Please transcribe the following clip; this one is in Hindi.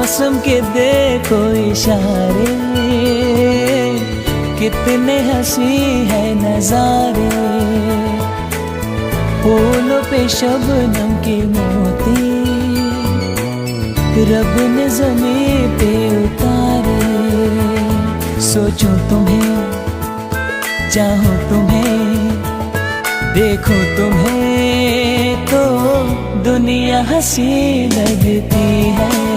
मौसम के देखो इशारे, कितने हंसी है नजारे। फूलों पे शबनम के मोती रब ने ज़मीं पे उतारे। सोचूं तुम्हें, चाहूं तुम्हें, देखो तुम्हें तो दुनिया हंसी लगती है।